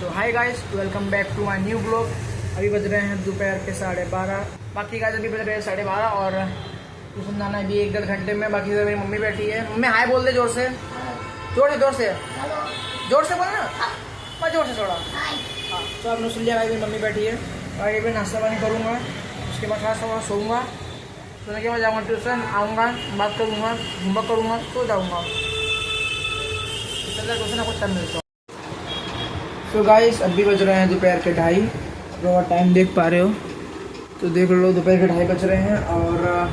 तो hi guys, welcome back to my new blog. अभी बज रहे हैं दोपहर के 12:30। बाकी गाइस अभी बज रहे हैं 12:30 और ट्यूशन जाना है अभी 1-1.5 घंटे में। बाकी तो मेरी मम्मी बैठी है। मम्मी हाय बोल दे जोर से, जोर से जोर से जोर से बोलना, मैं जोर से थोड़ा। हाँ तो अब सुन लिया भाई, मेरी मम्मी बैठी है और ये भी नाश्ता पानी करूँगा। उसके बाद थोड़ा सोऊंगा, सोने के बाद जाऊँगा ट्यूशन, आऊँगा, बात करूँगा, होमवर्क करूँगा, तो जाऊँगा। कुछ ना कुछ टाइम मिलता। तो गाइस अभी बज रहे हैं दोपहर के 2:30। और टाइम देख पा रहे हो तो देख लो, दोपहर के 2:30 बज रहे हैं और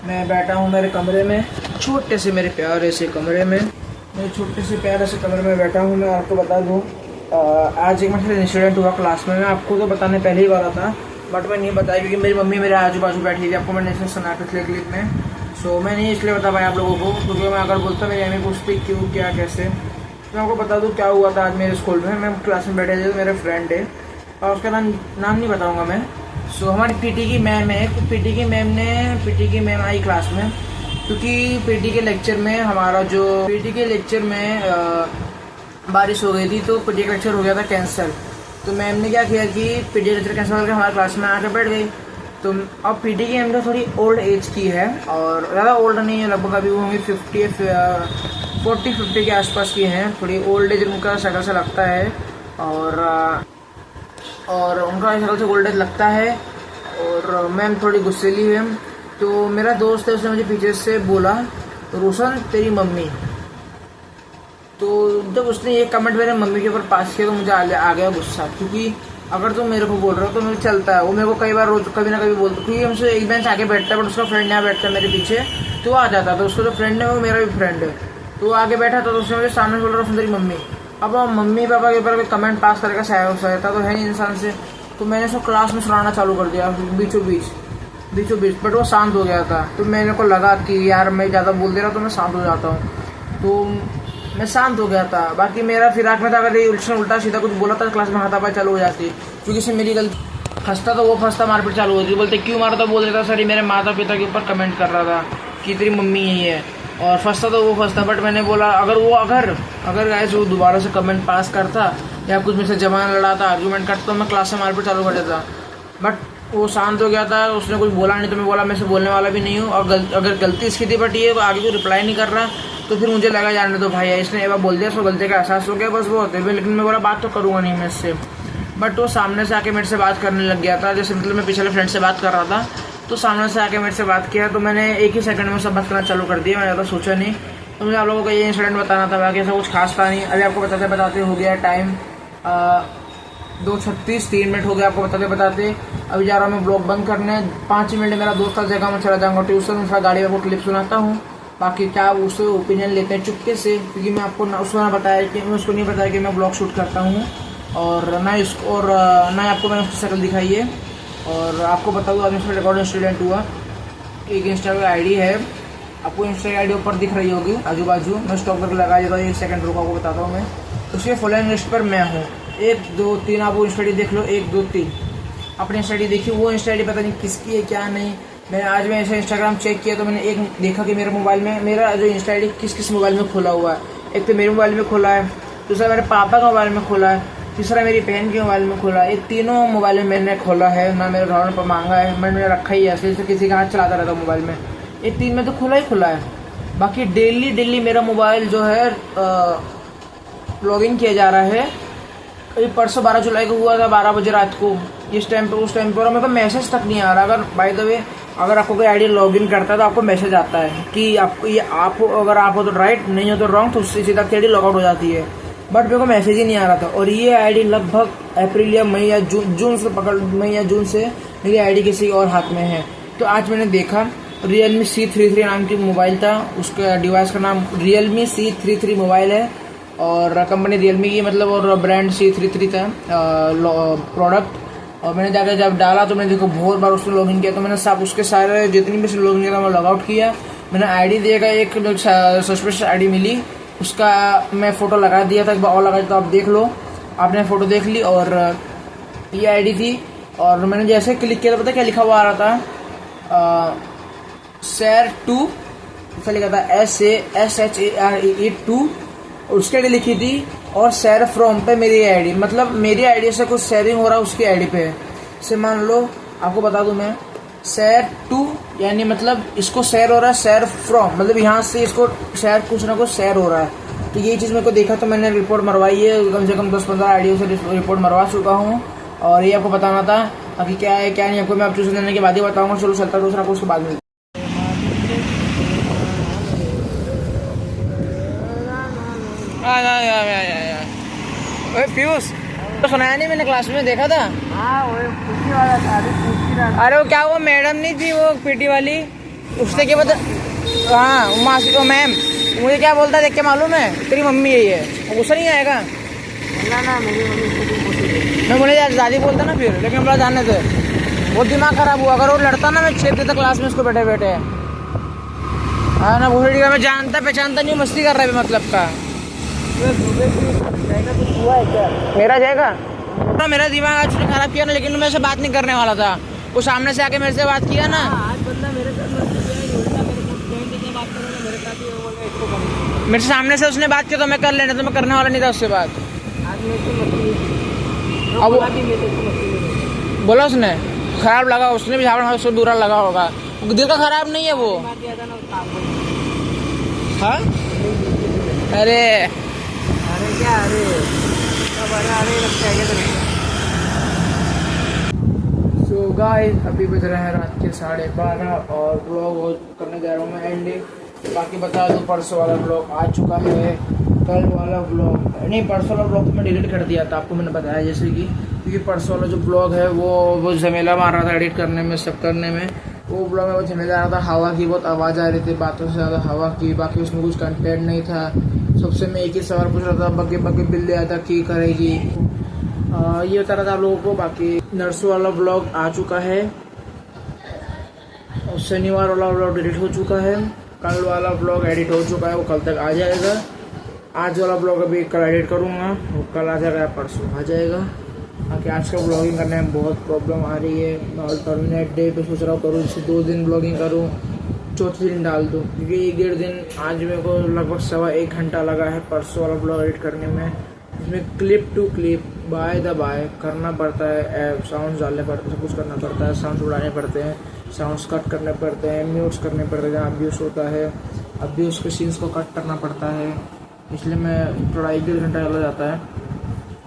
मैं बैठा हूँ मेरे कमरे में, छोटे से मेरे प्यारे से कमरे में। मेरे छोटे से प्यारे से कमरे में बैठा हूँ। मैं आपको बता दूँ, आज एक मेरे इंसिडेंट हुआ क्लास में। मैं आपको तो बताने पहले ही वाला था बट मैं नहीं बताया क्योंकि मेरी मम्मी मेरे आजू बाजू बैठी थी। आपको मैंने इसलिए सुना पिछले क्लिप में, सो मैं नहीं इसलिए बता पाया आप लोगों को क्योंकि मैं अगर बोलता मेरी मम्मी पूछती क्यों क्या कैसे। मैं आपको बता दूं क्या हुआ था आज मेरे स्कूल में। मैं क्लास में बैठे थे तो मेरे फ्रेंड है और उसका नाम नहीं बताऊंगा मैं। सो हमारी पीटी की मैम है, तो पीटी की मैम आई क्लास में क्योंकि पीटी के लेक्चर में बारिश हो गई थी तो पीटी का लेक्चर हो गया था कैंसिल। तो मैम ने क्या किया कि पीटी का लेक्चर कैंसिल करके हमारे क्लास में आके बैठ गई। तो अब पीटी की मैम तो थोड़ी ओल्ड एज की है और ज़्यादा ओल्ड नहीं है, लगभग अभी वो होंगी 40-50 के आसपास की हैं। थोड़ी ओल्ड एज उनका शक्ल से लगता है और उनका शक्ल से ओल्ड एज लगता है। और मैम थोड़ी गुस्सेली है। तो मेरा दोस्त है, उसने मुझे पीछे से बोला, रोशन तेरी मम्मी। तो जब उसने ये कमेंट मेरे मम्मी के ऊपर पास किया तो मुझे आ गया गुस्सा, क्योंकि अगर तुम मेरे को बोल रहे हो तो मुझे चलता है। वो मेरे को कई बार रोज कभी ना कभी बोलता, क्योंकि हमसे एक बेंच आगे बैठता है बट उसका फ्रेंड यहाँ बैठता है मेरे पीछे, तो वो आ जाता। तो उसका जो फ्रेंड है वो मेरा भी फ्रेंड है, तो वो आगे बैठा था तो उसने मुझे सामने बोल रहा तेरी मम्मी। अब मम्मी पापा के ऊपर कमेंट पास करने का सहता तो है नहीं इंसान से। तो मैंने उसको क्लास में सुनाना चालू कर दिया बीचों बीच, बट वो शांत हो गया था। तो मेरे को लगा कि यार मैं ज़्यादा बोल दे रहा हूँ तो मैं शांत हो जाता हूँ, तो मैं शांत हो गया था। बाकी मेरा फिराक में था, अगर ये उल्टा सीधा कुछ बोला था क्लास में हाथापाई चालू हो जाती, क्योंकि इससे मेरी गलती। फंसता तो वो फंसता, मारपीट चालू होती। बोलते क्यों मारा था, बोल देता सर ये मेरे माता पिता के ऊपर कमेंट कर रहा था कि तेरी मम्मी यही है, और फंसता तो वो फंसता। बट मैंने बोला अगर गाइस वो दोबारा से कमेंट पास करता या कुछ मुझसे जमाना लड़ाता, आर्गूमेंट करता तो मैं क्लास में मारपीट चालू कर देता। बट वो शांत हो गया था, उसने कुछ बोला नहीं। तो मैं बोला मैं से बोलने वाला भी नहीं हूँ, और अगर गलती इसकी थी बट ये आगे को रिप्लाई नहीं कर रहा, तो फिर मुझे लगा जाने दो भाई, इसने एक बार बोल दिया उसको गलती का एहसास हो गया, बस वो होते हुए। लेकिन मैं बोला बात तो करूँगा नहीं मैं इससे। बट वो सामने से आके मेरे से बात करने लग गया था, जैसे मतलब मैं पिछले फ्रेंड से बात कर रहा था तो सामने से आके मेरे से बात किया। तो मैंने एक ही सेकंड में सब बात करना चालू कर दिया, मैं ज़्यादा सोचा नहीं। तो मुझे आप लोगों को ये इंसिडेंट बताना था, बाकी ऐसा कुछ खास था नहीं। अभी आपको बताते हो गया टाइम 2:36, 3 मिनट हो गया आपको बताते। अभी जा रहा हूँ मैं ब्लॉग बंद करने। 5 मिनट मेरा दोस्त का जगह में चला जाऊँगा ट्यूशन, उसका गाड़ी में आपको क्लिप सुनाता हूँ। बाकी क्या उससे ओपिनियन लेते हैं चुपके से, क्योंकि मैं आपको उसको ना बताया कि मैं उसको नहीं बताया कि मैं ब्लॉग शूट करता हूँ, और ना आपको मैंने उसकी शक्ल दिखाई है। और आपको बता दूँ, आज इसमें रिकॉर्डिंग स्टूडेंट हुआ। एक इंस्टा की आईडी है, आपको इंस्टा की आईडी ऊपर दिख रही होगी आजू बाजू। मैं स्टॉप करके लगा देता हूँ, 1 सेकंड रुको आपको बताता हूँ मैं। उसके फॉलोइंग लिस्ट पर मैं हूँ 1 2 3। आप वो इंस्टा आईडी देख लो, 1 2 3 अपनी इंस्टा आईडी देखिए। वो इंस्टा आईडी पता नहीं किसकी है क्या नहीं। मैं ऐसे इंस्टाग्राम चेक किया तो मैंने एक देखा कि मेरे मोबाइल में मेरा जो इंस्टा आईडी किस मोबाइल में खुला हुआ है। एक तो मेरे मोबाइल में खुला है, दूसरा मेरे पापा के मोबाइल में खुला है, तीसरा मेरी बहन के मोबाइल में खुला है। ये तीनों मोबाइल में मैंने खोला है, ना मेरे घर पर मांगा है, मैंने रखा ही है ऐसे तो किसी का हाथ चलाता रहता मोबाइल में। ये 3 में तो खुला है। बाकी डेली मेरा मोबाइल जो है लॉगिन किया जा रहा है। अभी परसों 12 जुलाई को हुआ था 12 बजे रात को, उस टाइम पर मेरे को मैसेज तक नहीं आ रहा। अगर बाय द वे अगर आपको कोई आईडी लॉगिन करता है तो आपको मैसेज आता है कि आपको ये अगर आप हो तो राइट, नहीं हो तो रॉन्ग, तो उससे सीधा आईडी लॉगआउट हो जाती है। बट मेरे को मैसेज ही नहीं आ रहा था। और ये आईडी लगभग अप्रैल या मई या जून से मेरी आईडी किसी और हाथ में है। तो आज मैंने देखा Realme C33 नाम की मोबाइल था, उसका डिवाइस का नाम Realme C33 मोबाइल है और कंपनी Realme की मतलब, और ब्रांड C33 था प्रोडक्ट। और मैंने जाकर जब डाला तो मैंने देखो बहुत बार उसमें लॉगिन किया, तो मैंने सब उसके सारे जितनी भी लॉगिन किया था मैं लॉगआउट किया। मैंने आईडी देगा, एक सस्पेशल आईडी मिली, उसका मैं फ़ोटो लगा दिया था, एक बार और लगा दिया। तो आप देख लो, आपने फ़ोटो देख ली। और ये आईडी थी, और मैंने जैसे क्लिक किया तो पता क्या लिखा हुआ आ रहा था, SHARE2 लिखा था, SHARE2। उसके आईडी लिखी थी और शेयर फ्रॉम पे मेरी आईडी, मतलब मेरी आईडी से कुछ शेयरिंग हो रहा है उसकी आईडी पे। से मान लो आपको बता दूं मैं, शेयर टू यानी मतलब इसको शेयर हो रहा है, शेयर फ्रॉम मतलब यहाँ से इसको शेयर कुछ ना कुछ शेयर हो रहा है। तो ये चीज़ मेरे को देखा तो मैंने रिपोर्ट मरवाई है, कम से कम 10-15 आईडियो से रिपोर्ट मरवा चुका हूँ। और ये आपको बताना था, बाकी क्या है क्या नहीं आपको मैं ट्यूशन देने के बाद ही बताऊँगा। चलो चलता दूसरा कुछ बाद में। पीयूष तो सुनाया नहीं मैंने, क्लास में देखा था। हाँ वो पीटी वाला था, अभी पूछ रहा। अरे वो क्या वो मैडम नहीं थी वो पीटी वाली, उससे क्या बता। हाँ मासी को मैम मुझे क्या बोलता देख के मालूम है तेरी मम्मी यही है, वो गुस्सा नहीं आएगा। ना मेरी मम्मी इसको भी पूछी। मैं बोले यार दादी बोलता ना फिर, लेकिन बोला जानने थे बहुत दिमाग खराब हुआ। अगर वो लड़ता ना मैं छेद देता क्लास में उसको बैठे बैठे। हाँ ना भूल मैं जानता पहचानता नहीं, मस्ती कर रहा है मतलब का। हुआ है क्या? मेरा जाएगा तो मेरा दिमाग आज उसने खराब किया ना, लेकिन मैं से बात नहीं करने वाला था। वो सामने से आके मेरे से बात किया ना। आज बंदा मेरे साथ बात करेगा, मेरे साथ ही बोलेगा इसको कर। मेरे सामने से उसने बात किया तो मैं कर लेना, तो मैं करने वाला नहीं था उससे बात। आज मेरे को मस्ती अब मस्ती बोला उसने खराब लगा, उसने भी झाड़ उसको बुरा लगा होगा। दिल का खराब नहीं है वो। मार दिया था ना काम। हाँ अरे अरे क्या अरे सब अरे लगता है क्या? सो गाइस अभी बज रहे हैं रात के 12:30 और ब्लॉग करने जा रहा हूँ मैं एंडिंग। बाकी बता दूँ परसों वाला ब्लॉग आ चुका है, कल वाला ब्लॉग नहीं, परसों वाला ब्लॉग तो मैं डिलीट कर दिया था आपको मैंने बताया जैसे कि, क्योंकि परसों वाला जो ब्लॉग है वो झमेला मार रहा था एडिट करने में सब करने में। वो ब्लॉग में वो झमेला आ रहा था, हवा की बहुत आवाज़ आ रही थी, बातों से ज़्यादा हवा की, बाकी उसमें कुछ कंटेंट नहीं था। सबसे मैं एक ही सवाल पूछ रहा था, बग्गे बग्गे बिल्ली आता की करेगी, ये बता रहा था आप लोगों को। बाकी नर्सों वाला ब्लॉग आ चुका है और शनिवार वाला ब्लॉग डिलीट हो चुका है, कल वाला ब्लॉग एडिट हो चुका है, वो कल तक आ जाएगा। आज वाला ब्लॉग अभी कल एडिट करूँगा, वो कल आ जाएगा, परसों आ जाएगा। बाकी आज का ब्लॉगिंग करने में बहुत प्रॉब्लम आ रही है। मैं अल्टरनेट डे पे सोच रहा हूँ करूँ, जैसे 2 दिन ब्लॉगिंग करूँ, चौथे दिन डाल दूँ, क्योंकि 1-1.5 दिन आज मेरे को लगभग 1.25 घंटा लगा है परसों वाला ब्लॉग एडिट करने में। इसमें clip to clip by the by करना पड़ता है, साउंड डालने पड़ते हैं, सब कुछ करना पड़ता है, साउंड उड़ाने पड़ते हैं, साउंड्स कट करने पड़ते हैं, म्यूट्स करने पड़ते हैं जहाँ अब्यूज होता है, अब्यूज के सीन्स को कट करना पड़ता है। इसलिए मैं थोड़ा 1-1.5 घंटा लग जाता है।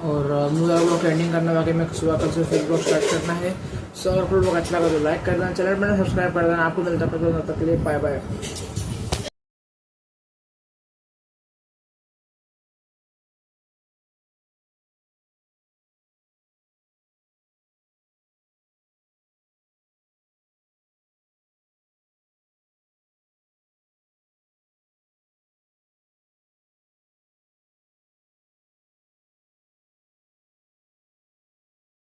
और मुझे ब्लॉग एंडिंग करना बाकी मैं सुबह कल से फिर ब्लॉग स्टार्ट करना है। सो अगर ब्लॉग अच्छा लगा तो लाइक कर देना, चैनल मैंने सब्सक्राइब कर देना। आपको मिलता है तब तक के लिए बाय बाय।